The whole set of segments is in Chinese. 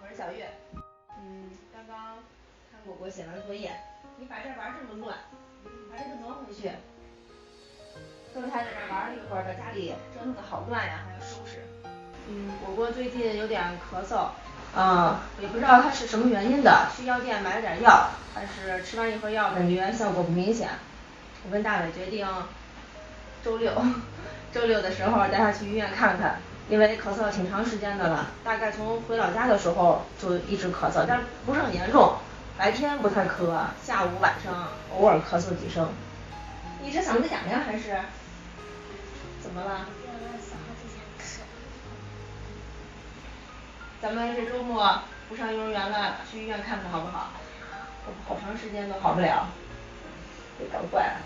我是小月。刚刚看果果写完作业，你把这玩这么乱，把这个挪回去。刚才在这玩了一会儿，把家里折腾的好乱呀，还要收拾。果果最近有点咳嗽，也不知道他是什么原因的，去药店买了点药，但是吃完一盒药感觉效果不明显。我跟大伟决定周六的时候带他去医院看看。因为咳嗽挺长时间的了，大概从回老家的时候就一直咳嗽，但不是很严重，白天不太咳，下午晚上偶尔咳嗽几声。你这嗓子痒呀还是怎么了？咱们这周末不上幼儿园了，去医院看看好不好？我好长时间都好不了，被搞怪了。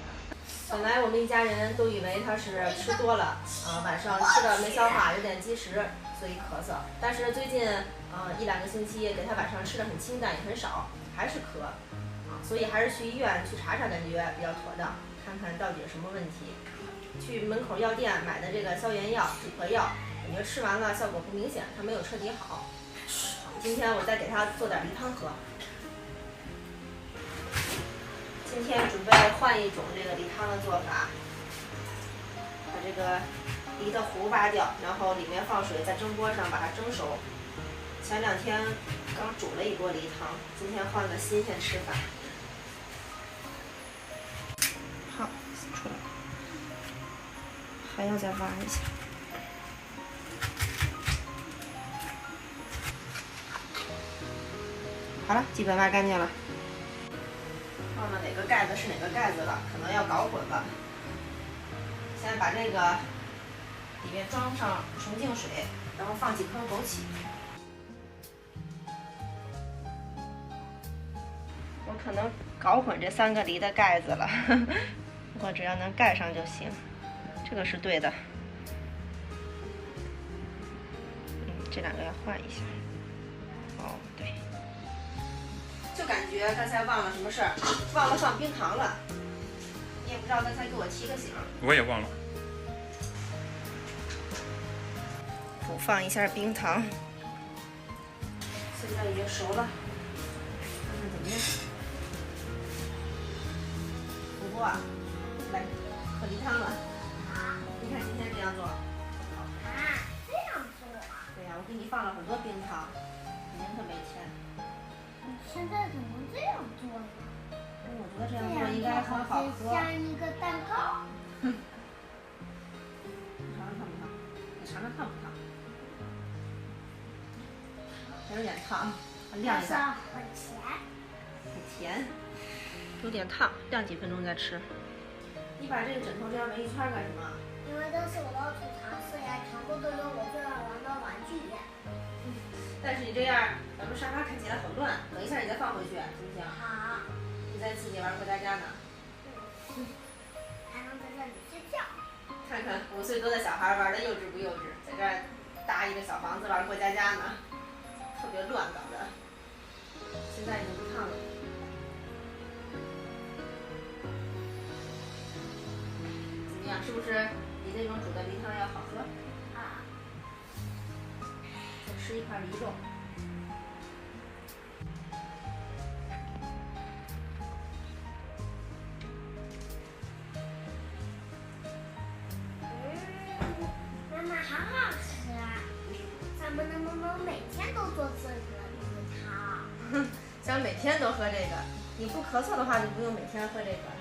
本来我们一家人都以为他是吃多了，晚上吃的没消化，有点积食，所以咳嗽。但是最近1、2个星期给他晚上吃的很清淡，也很少，还是咳，所以还是去医院去查查，感觉比较妥当，看看到底有什么问题。去门口药店买的这个消炎药、止咳药，感觉吃完了效果不明显，他没有彻底好。今天我再给他做点梨汤喝。今天准备换一种这个梨汤的做法，把这个梨的核挖掉，然后里面放水，在蒸锅上把它蒸熟。前2天刚煮了一锅梨汤，今天换个新鲜吃法。好，出来，还要再挖一下。好了，基本挖干净了。忘了哪个盖子是哪个盖子了，可能要搞混了。先把这个里面装上纯净水，然后放几颗枸杞。我可能搞混这3个梨的盖子了，不过只要能盖上就行。这个是对的。这2个要换一下。哦，对。就感觉刚才忘了什么事儿，忘了放冰糖了。你也不知道刚才给我提个醒。我也忘了。补放一下冰糖。现在已经熟了，看看怎么样。果果，来喝梨汤了。你看今天这样做。这样做啊？对呀，我给你放了很多冰糖，肯定特别甜。你现在怎么这样做呢？我觉得这样做应该很好喝。像一个蛋糕。你尝尝烫不烫？你尝尝烫不烫？还有点烫，晾一下。很甜。很甜，有点烫，晾几分钟再吃。你把这个枕头这样围一圈干什么？因为这是我的储藏室呀，全部都有我最爱玩的玩具。但是你这样，咱们沙发看起来很乱，等一下你再放回去，行不行？好。你在自己玩过家家呢。还能在这里睡觉。看看5岁多的小孩玩的幼稚不幼稚，在这儿搭一个小房子玩过家家呢，特别乱搞的。现在已经不烫了。怎么样？是不是比那种煮的梨汤要好喝？再吃一块梨肉。妈妈好好吃啊！咱们能不能每天都做这个梨汤？想每天都喝这个，你不咳嗽的话就不用每天喝这个。